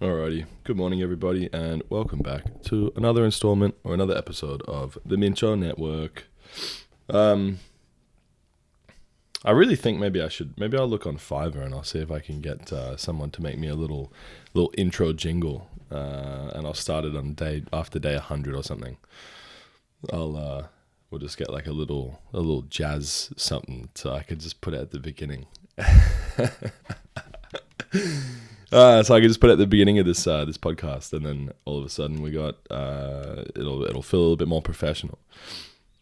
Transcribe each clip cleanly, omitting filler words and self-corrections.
Alrighty, good morning everybody and welcome back to another installment or another episode of the Mincho Network. I really think maybe I'll look on Fiverr and I'll see if I can get someone to make me a little intro jingle, and I'll start it on after day 100 or something. We'll just get like a little jazz something so I could just put it at the beginning. So I can just put it at the beginning of this podcast, and then all of a sudden we got it'll feel a little bit more professional.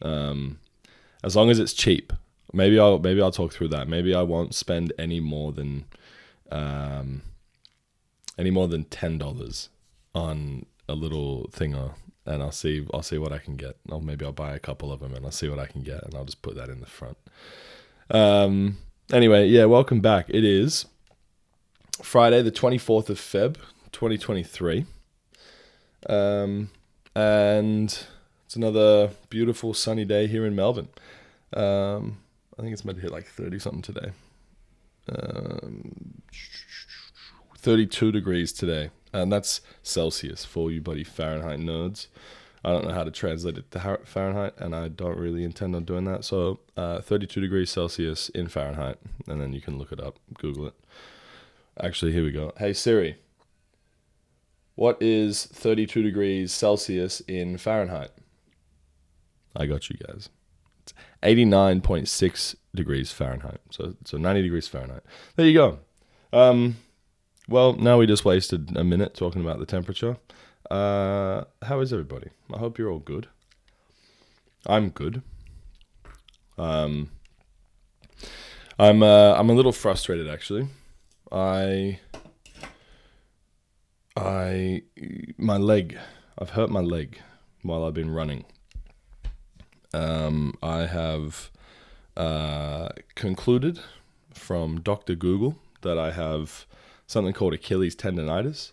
As long as it's cheap. Maybe I'll talk through that. Maybe I won't spend any more than $10 on a little thinger, and I'll see what I can get. Maybe I'll buy a couple of them and I'll see what I can get, and I'll just put that in the front. Anyway, yeah, welcome back. It is Friday, the 24th of Feb, 2023. And it's another beautiful sunny day here in Melbourne. I think it's meant to hit like 30 something today. 32 degrees today. And that's Celsius for you bloody Fahrenheit nerds. I don't know how to translate it to Fahrenheit, and I don't really intend on doing that. So 32 degrees Celsius in Fahrenheit, and then you can look it up, Google it. Actually, here we go. Hey Siri, what is 32 degrees Celsius in Fahrenheit? I got you guys. It's 89.6 degrees Fahrenheit. So 90 degrees Fahrenheit. There you go. Well, now we just wasted a minute talking about the temperature. How is everybody? I hope you're all good. I'm good. I'm a little frustrated actually. My leg. I've hurt my leg while I've been running. I have concluded from Dr. Google that I have something called Achilles tendonitis,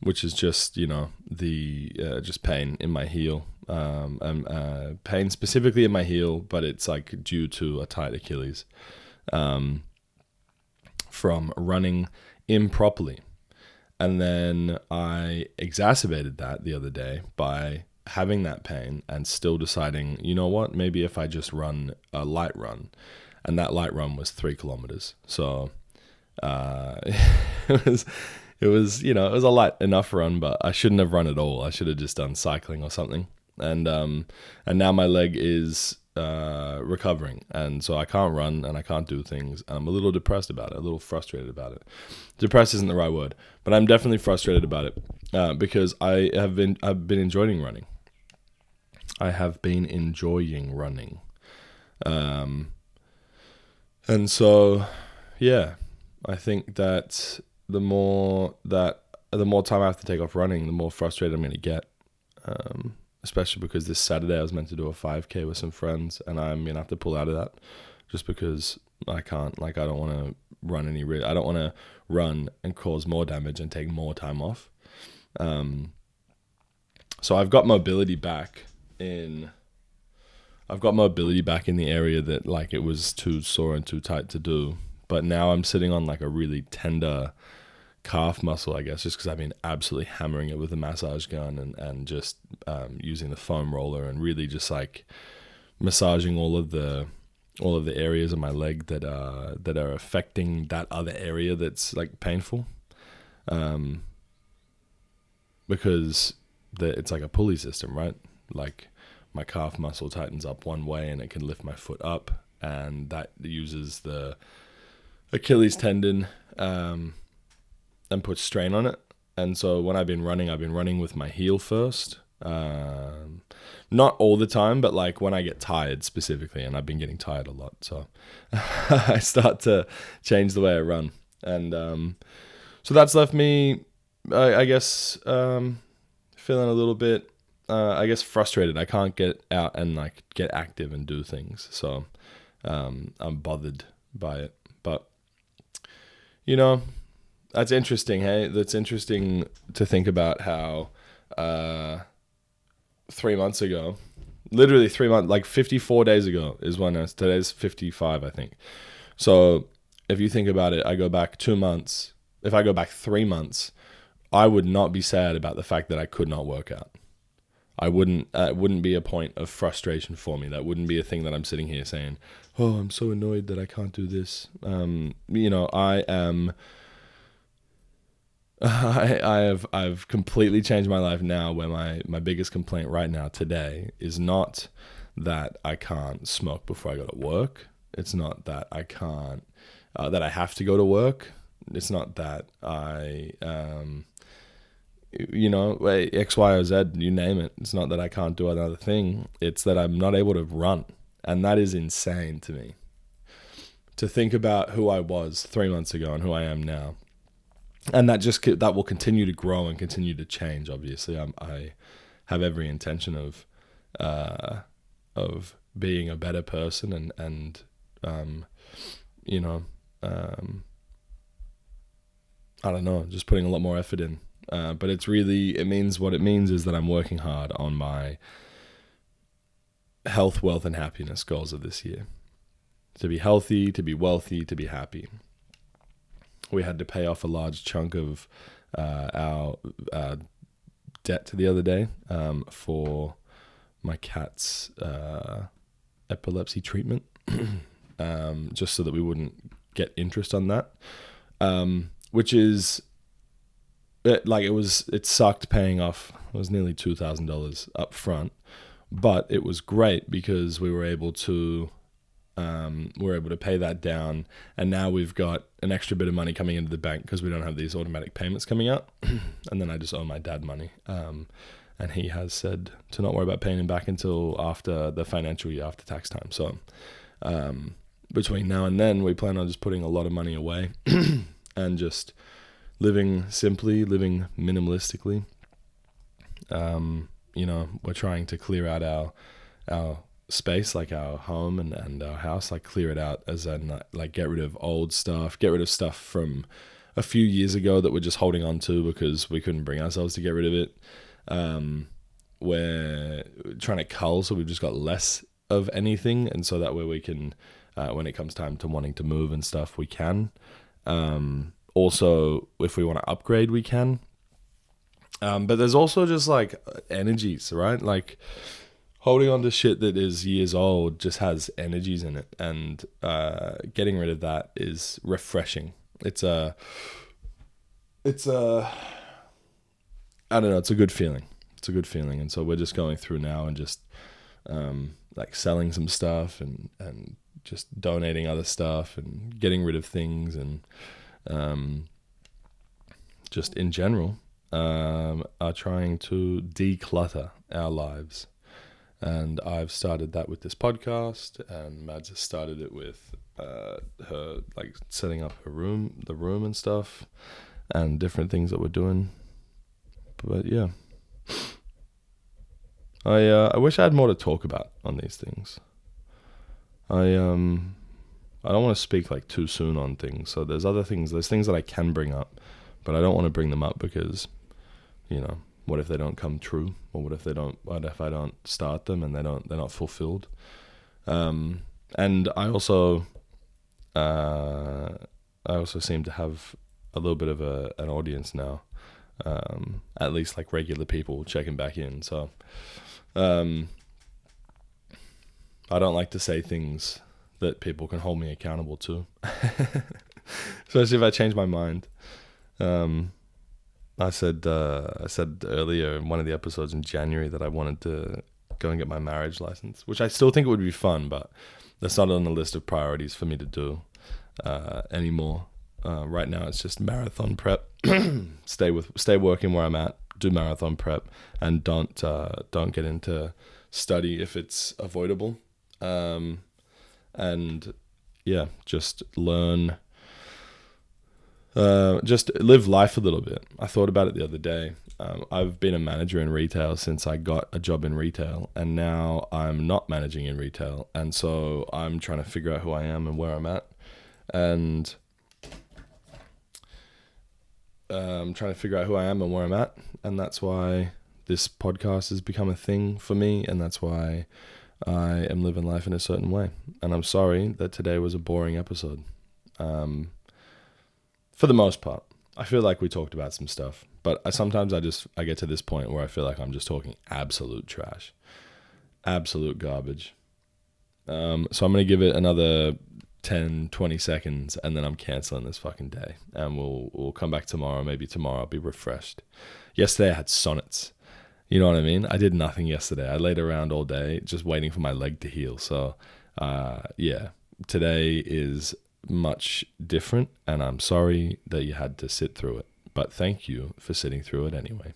which is just, just pain in my heel. And pain specifically in my heel, but it's like due to a tight Achilles. From running improperly. And then I exacerbated that the other day by having that pain and still deciding, you know what, maybe if I just run a light run. And that light run was 3 kilometers. So it was a light enough run, but I shouldn't have run at all. I should have just done cycling or something. And now my leg is recovering, and so I can't run and I can't do things, and I'm a little depressed about it, a little frustrated about it. Depressed isn't the right word, but I'm definitely frustrated about it because I've been enjoying running. I have been enjoying running, and so yeah, I think that the more time I have to take off running, the more frustrated I'm going to get. Especially because this Saturday I was meant to do a 5K with some friends, and I'm going to have to pull out of that just because I can't. I don't want to run I don't want to run and cause more damage and take more time off. So I've got mobility back in the area that it was too sore and too tight to do. But now I'm sitting on a really tender calf muscle, I guess, just because I've been absolutely hammering it with a massage gun and just using the foam roller and really just massaging all of the areas of my leg that are affecting that other area that's painful, because it's like a pulley system, right? My calf muscle tightens up one way and it can lift my foot up, and that uses the Achilles tendon and put strain on it. And so when I've been running with my heel first. Not all the time, but when I get tired specifically, and I've been getting tired a lot. So I start to change the way I run. And so that's left me, I guess, feeling a little bit, frustrated. I can't get out and get active and do things. So I'm bothered by it. But, that's interesting, hey? That's interesting to think about how 3 months ago, literally 3 months, 54 days ago is when today's 55, I think. So if you think about it, I go back 2 months. If I go back 3 months, I would not be sad about the fact that I could not work out. I wouldn't. It wouldn't be a point of frustration for me. That wouldn't be a thing that I'm sitting here saying, "Oh, I'm so annoyed that I can't do this." I am. I've completely changed my life now. Where my biggest complaint right now today is not that I can't smoke before I go to work. It's not that I can't that I have to go to work. It's not that I X, Y, or Z, you name it. It's not that I can't do another thing. It's that I'm not able to run. And that is insane to me. To think about who I was 3 months ago and who I am now. And that will continue to grow and continue to change, obviously. I have every intention of being a better person and I don't know, just putting a lot more effort in. But it means what it means is that I'm working hard on my health, wealth, and happiness goals of this year. To be healthy, to be wealthy, to be happy. We had to pay off a large chunk of our debt the other day for my cat's epilepsy treatment, just so that we wouldn't get interest on that, which is... It sucked paying off. It was nearly $2,000 up front, but it was great because we were able to pay that down, and now we've got an extra bit of money coming into the bank because we don't have these automatic payments coming out. And then I just owe my dad money, and he has said to not worry about paying him back until after the financial year, after tax time. So between now and then, we plan on just putting a lot of money away and just living simply, living minimalistically. We're trying to clear out our space, like our home and our house, like clear it out, as in like get rid of old stuff, get rid of stuff from a few years ago that we're just holding on to because we couldn't bring ourselves to get rid of it. We're trying to cull, so we've just got less of anything, and so that way we can, when it comes time to wanting to move and stuff, we can. Also, if we want to upgrade, we can. But there's also just like energies, right? Like holding on to shit that is years old just has energies in it, and getting rid of that is refreshing. It's a I don't know, it's a good feeling. It's a good feeling. And so we're just going through now and just like selling some stuff and just donating other stuff and getting rid of things, and just in general are trying to declutter our lives. And I've started that with this podcast, and Mads has started it with her like setting up the room and stuff, and different things that we're doing. But yeah, I wish I had more to talk about on these things. I don't want to speak like too soon on things. So there's things that I can bring up, but I don't want to bring them up because, what if they don't come true? Or what if I don't start them and they're not fulfilled? And I also seem to have a little bit of an audience now, at least like regular people checking back in. So I don't like to say things that people can hold me accountable to, especially if I change my mind. I said earlier in one of the episodes in January that I wanted to go and get my marriage license, which I still think it would be fun, but that's not on the list of priorities for me to do anymore. Right now, it's just marathon prep. Stay working where I'm at. Do marathon prep, and don't get into study if it's avoidable. And yeah, just learn. Just live life a little bit. I thought about it the other day. I've been a manager in retail since I got a job in retail, and now I'm not managing in retail, and so I'm trying to figure out who I am and where I'm at, and and that's why this podcast has become a thing for me, and that's why I am living life in a certain way. And I'm sorry that today was a boring episode. For the most part, I feel like we talked about some stuff, But sometimes I get to this point where I feel like I'm just talking absolute trash, absolute garbage. So I'm going to give it another 10, 20 seconds, and then I'm canceling this fucking day. And we'll come back tomorrow. Maybe tomorrow I'll be refreshed. Yesterday I had sonnets. You know what I mean? I did nothing yesterday. I laid around all day just waiting for my leg to heal. So, yeah, today is much different, and I'm sorry that you had to sit through it. But thank you for sitting through it anyway.